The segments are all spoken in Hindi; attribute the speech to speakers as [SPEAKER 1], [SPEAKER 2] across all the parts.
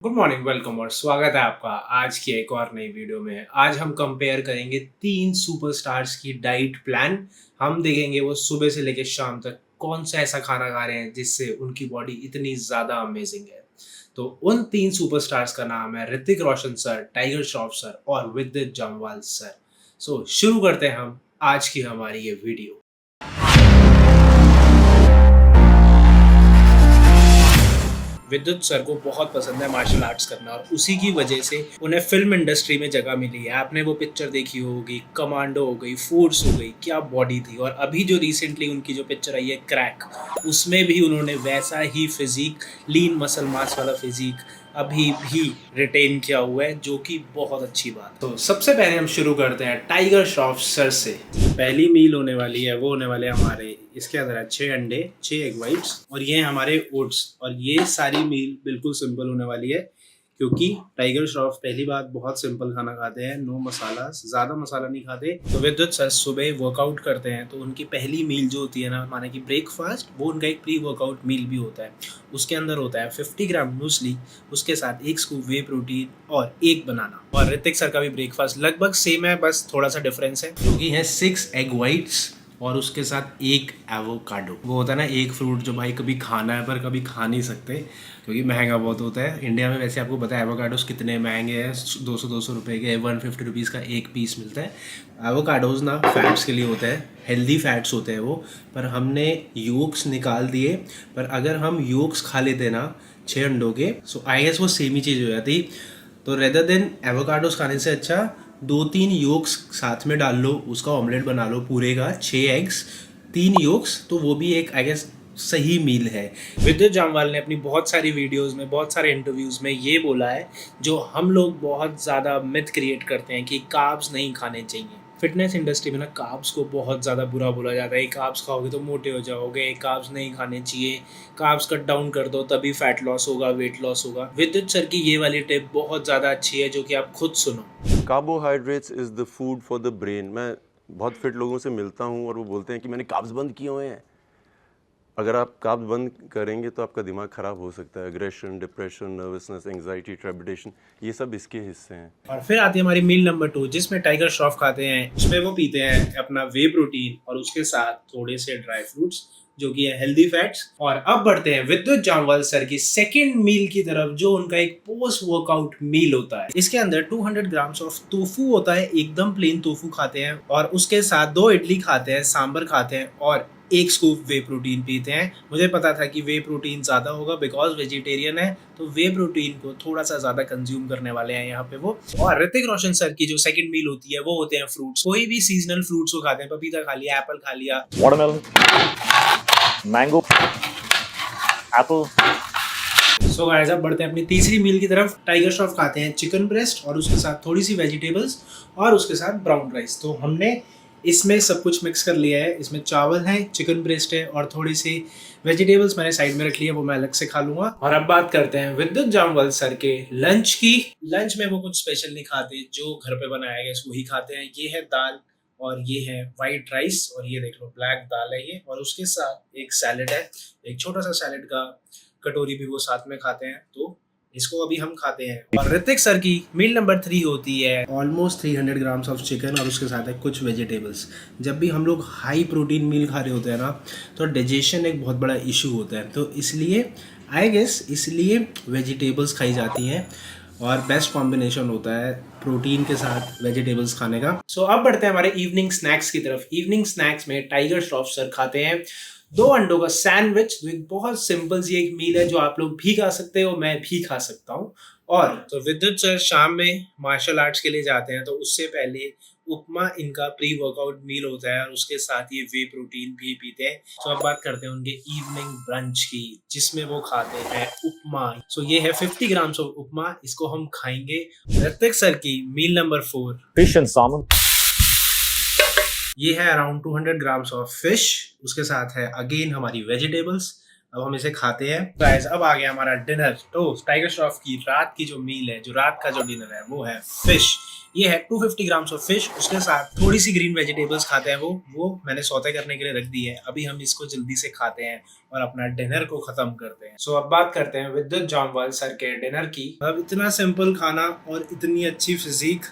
[SPEAKER 1] गुड मॉर्निंग, वेलकम और स्वागत है आपका आज की एक और नई वीडियो में। आज हम कंपेयर करेंगे तीन सुपरस्टार्स की डाइट प्लान। हम देखेंगे वो सुबह से लेकर शाम तक कौन सा ऐसा खाना खा रहे हैं जिससे उनकी बॉडी इतनी ज़्यादा अमेजिंग है। तो उन तीन सुपरस्टार्स का नाम है Hrithik Roshan sir, tiger Shroff sir और विद्युत जामवाल सर। सो शुरू करते हैं हम आज की हमारी ये वीडियो। विद्युत सर को बहुत पसंद है मार्शल आर्ट्स करना और उसी की वजह से उन्हें फिल्म इंडस्ट्री में जगह मिली है। आपने वो पिक्चर देखी होगी, कमांडो हो गई, फोर्स हो गई, क्या बॉडी थी। और अभी जो रिसेंटली उनकी जो पिक्चर आई है क्रैक, उसमें भी उन्होंने वैसा ही फिजिक, लीन मसल मास वाला फिजिक अभी भी रिटेन किया हुआ है, जो कि बहुत अच्छी बात। तो सबसे पहले हम शुरू करते हैं टाइगर श्रॉफ सर से। पहली मील होने वाली है वो होने वाले हमारे, इसके अंदर है 6 अंडे, 6 एग वाइट्स और ये हमारे ओट्स। और ये सारी मील बिल्कुल सिंपल होने वाली है क्योंकि टाइगर श्रॉफ पहली बात बहुत सिंपल खाना खाते हैं, नो मसाला, ज़्यादा मसाला नहीं खाते। तो विद्युत सर सुबह वर्कआउट करते हैं तो उनकी पहली मील जो होती है ना, माने कि ब्रेकफास्ट, वो उनका एक प्री वर्कआउट मील भी होता है। उसके अंदर होता है 50 ग्राम मूसली, उसके साथ 1 स्कूप वे प्रोटीन और 1 बनाना। और ऋतिक सर का भी ब्रेकफास्ट लगभग सेम है, बस थोड़ा सा डिफरेंस है क्योंकि है 6 एग वाइट्स और उसके साथ 1 एवोकाडो। वो होता है ना एक फ्रूट जो भाई कभी खाना है पर कभी खा नहीं सकते क्योंकि महंगा बहुत होता है। इंडिया में वैसे आपको पता है एवोकाडोस कितने महंगे हैं, 200 रुपये के, 150 रुपीज़ का एक पीस मिलता है। एवोकाडोज ना फैट्स के लिए होता है, हेल्दी फैट्स होते हैं वो, पर हमने योक्स निकाल दिए। पर अगर हम योक्स खा लेते ना 6 अंडों के, सो आई गेस वो सेम ही चीज़ हो जाती। तो रेदर देन एवोकाडोस खाने से अच्छा 2-3 योक्स साथ में डाल लो, उसका ऑमलेट बना लो पूरे का, 6 एग्स, 3 योक्स, तो वो भी एक आई गेस सही मील है। विद्युत जामवाल ने अपनी बहुत सारी वीडियोस में, बहुत सारे इंटरव्यूज में ये बोला है, जो हम लोग बहुत ज़्यादा मिथ क्रिएट करते हैं कि कार्ब्स नहीं खाने चाहिए। फिटनेस इंडस्ट्री में ना कार्ब्स को बहुत ज़्यादा बुरा बोला जाता है। कार्ब्स खाओगे तो मोटे हो जाओगे, कार्ब्स नहीं खाने चाहिए, कार्ब्स कट डाउन कर दो तभी फैट लॉस होगा, वेट लॉस होगा। विद्युत सर की ये वाली टिप बहुत ज़्यादा अच्छी है, जो कि आप खुद सुनो।
[SPEAKER 2] Carbohydrates is the food for the brain. मैं बहुत फिट लोगों से मिलता हूँ और वो बोलते हैं कि मैंने कार्ब्स बंद किए हुए हैं। अगर आप कार्ब्स बंद करेंगे तो आपका दिमाग ख़राब हो सकता है। Aggression, depression, nervousness, anxiety, trepidation, ये सब इसके हिस्से हैं।
[SPEAKER 1] और फिर आती है हमारी मील नंबर 2, जिसमें टाइगर श्रॉफ खाते हैं। उसमें वो पीते हैं अपना वे प्रोटीन और उसके साथ थोड़े से ड्राई फ्रूट्स, जो कि है हेल्दी फैट्स। और अब बढ़ते हैं विद्युत जामवाल सर की सेकंड मील की तरफ, जो उनका एक पोस्ट वर्कआउट मील होता है। इसके अंदर 200 ग्राम्स ऑफ टोफू होता है, एकदम प्लेन टोफू खाते हैं और उसके साथ 2 इडली खाते हैं, सांबर खाते हैं और 1 स्कूप वे प्रोटीन पीते हैं। मुझे पता था कि वे प्रोटीन ज़्यादा होगा बिकॉज वेजिटेरियन है, तो वे प्रोटीन को थोड़ा सा ज़्यादा कंज्यूम करने वाले हैं यहाँ पे वो। और ऋतिक रोशन सर की जो सेकंड मील होती है वो होते हैं फ्रूट्स। कोई भी सीजनल फ्रूट्स को खाते हैं, पपीता खा लिया, एप्पल खा लिया,
[SPEAKER 3] watermelon, mango, apple.
[SPEAKER 1] So guys अब बढ़ते हैं अपनी तीसरी मील की तरफ। टाइगर श्रॉफ खाते हैं चिकन ब्रेस्ट और उसके साथ थोड़ी सी वेजिटेबल्स और उसके साथ ब्राउन राइस। तो हमने इसमें सब कुछ मिक्स कर लिया है। इसमें चावल है, चिकन ब्रेस्ट है और थोड़ी सी वेजिटेबल्स मैंने साइड में रख ली है, वो मैं अलग से खा लूंगा। और अब बात करते हैं विद्युत जामवाल सर के लंच की। लंच में वो कुछ स्पेशल नहीं खाते, जो घर पे बनाया गया वही खाते हैं। ये है दाल और ये है वाइट राइस और ये देख लो ब्लैक दाल है ये, और उसके साथ एक सैलेड है, एक छोटा सा सैलेड का कटोरी भी वो साथ में खाते हैं। तो इसको अभी हम खाते हैं। और ऋतिक सर की मील नंबर 3 होती है ऑलमोस्ट 300 ग्राम्स ऑफ चिकन और उसके साथ है कुछ वेजिटेबल्स। जब भी हम लोग हाई प्रोटीन मील खा रहे होते हैं ना, तो डाइजेशन एक बहुत बड़ा इशू होता है, तो इसलिए आई गेस इसलिए वेजिटेबल्स खाई जाती हैं और बेस्ट कॉम्बिनेशन होता है प्रोटीन के साथ वेजिटेबल्स खाने का। सो अब बढ़ते हैं हमारे इवनिंग स्नैक्स की तरफ। इवनिंग स्नैक्स में टाइगर श्रॉफ सर खाते हैं 2 अंडों का सैंडविच, जो एक बहुत सिंपल सी एक मील है, जो आप लोग भी खा सकते हो, मैं भी खा सकता हूँ। और तो विद्युत सर शाम में मार्शल आर्ट्स के लिए जाते हैं, तो उससे पहले उपमा इनका प्री वर्कआउट मील होता है और उसके साथ ये वे प्रोटीन भी पीते हैं। तो अब बात करते हैं उनके इवनिंग ब्रंच की, जिसमें वो खाते हैं उपमा। सो ये है 50 ग्राम्स ऑफ उपमा, इसको हम खाएंगे। ऋतिक सर की मील नंबर 4,
[SPEAKER 3] Fish and salmon.
[SPEAKER 1] ये है अराउंड 200 ग्राम्स ऑफ फिश, उसके साथ है अगेन हमारी वेजिटेबल्स, अब हम इसे खाते हैं। गाइस अब आ गया हमारा डिनर। तो टाइगर श्रॉफ की रात की जो मील है, जो रात का जो डिनर है, वो है फिश। ये है 250 ग्राम्स ऑफ फिश, उसके साथ थोड़ी सी ग्रीन वेजिटेबल्स खाते हैं। वो मैंने सौते करने के लिए रख दी है। अभी हम इसको जल्दी से खाते हैं और अपना डिनर को खत्म करते हैं। सो अब बात करते हैं विद्युत जामवाल सर के डिनर की। अब इतना सिंपल खाना और इतनी अच्छी फिजिक।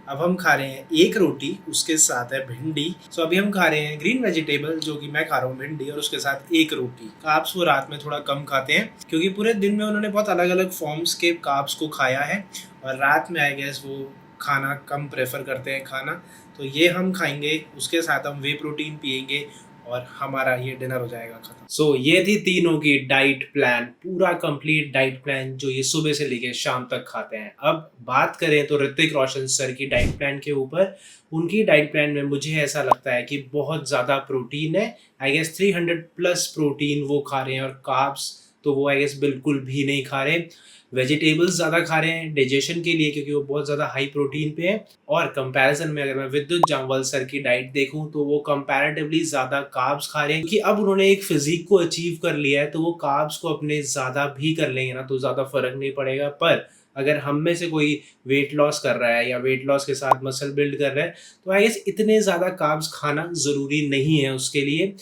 [SPEAKER 1] अब हम खा रहे हैं एक रोटी, उसके साथ है भिंडी। सो अभी हम खा रहे हैं ग्रीन वेजिटेबल, जो कि मैं खा रहा हूँ भिंडी, और उसके साथ एक रोटी। कार्ब्स वो रात में थोड़ा कम खाते हैं क्योंकि पूरे दिन में उन्होंने बहुत अलग अलग फॉर्म्स के कार्ब्स को खाया है और रात में आई गेस वो खाना कम प्रेफर करते हैं खाना। तो ये हम खाएंगे, उसके साथ हम वे प्रोटीन पियेंगे और हमारा ये डिनर हो जाएगा खत्म। सो ये थी तीनों की डाइट प्लान, पूरा कंप्लीट डाइट प्लान जो ये सुबह से लेके शाम तक खाते हैं। अब बात करें तो ऋतिक रोशन सर की डाइट प्लान के ऊपर। उनकी डाइट प्लान में मुझे ऐसा लगता है कि बहुत ज़्यादा प्रोटीन है। आई गेस 300 प्लस प्रोटीन वो खा रहे हैं और कार्ब्स तो वो आई गेस बिल्कुल भी नहीं खा रहे। वेजिटेबल्स ज़्यादा खा रहे हैं डाइजेशन के लिए क्योंकि वो बहुत ज़्यादा हाई प्रोटीन पे है। और कंपैरिजन में अगर मैं विद्युत जामवाल सर की डाइट देखूं तो वो कंपैरेटिवली ज़्यादा कार्ब्स खा रहे हैं क्योंकि अब उन्होंने एक फिजिक को अचीव कर लिया है। तो वो कार्ब्स को अपने ज़्यादा भी कर लेंगे ना तो ज़्यादा फर्क नहीं पड़ेगा। पर अगर हम में से कोई वेट लॉस कर रहा है या वेट लॉस के साथ मसल बिल्ड कर रहा है तो आई गेस इतने ज़्यादा कार्ब्स खाना ज़रूरी नहीं है उसके लिए।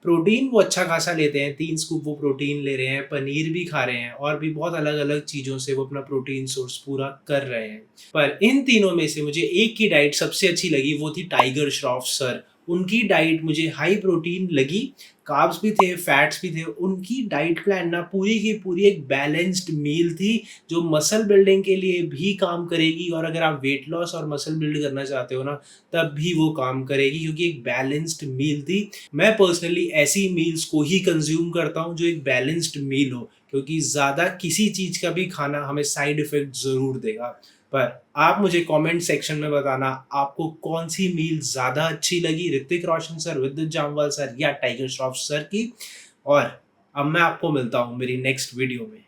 [SPEAKER 1] प्रोटीन वो अच्छा खासा लेते हैं, 3 स्कूप वो प्रोटीन ले रहे हैं, पनीर भी खा रहे हैं और भी बहुत अलग अलग चीज़ों से वो अपना प्रोटीन सोर्स पूरा कर रहे हैं। पर इन तीनों में से मुझे एक की डाइट सबसे अच्छी लगी, वो थी टाइगर श्रॉफ सर। उनकी डाइट मुझे हाई प्रोटीन लगी, कार्ब्स भी थे, फैट्स भी थे। उनकी डाइट प्लान ना पूरी की पूरी एक बैलेंस्ड मील थी जो मसल बिल्डिंग के लिए भी काम करेगी और अगर आप वेट लॉस और मसल बिल्ड करना चाहते हो ना तब भी वो काम करेगी क्योंकि एक बैलेंस्ड मील थी। मैं पर्सनली ऐसी मील्स को ही कंज्यूम करता हूँ जो एक बैलेंस्ड मील हो क्योंकि ज़्यादा किसी चीज़ का भी खाना हमें साइड इफेक्ट ज़रूर देगा। पर आप मुझे कमेंट सेक्शन में बताना आपको कौन सी मील ज़्यादा अच्छी लगी, ऋतिक रोशन सर, विद्युत जामवाल सर या टाइगर श्रॉफ सर की। और अब मैं आपको मिलता हूँ मेरी नेक्स्ट वीडियो में।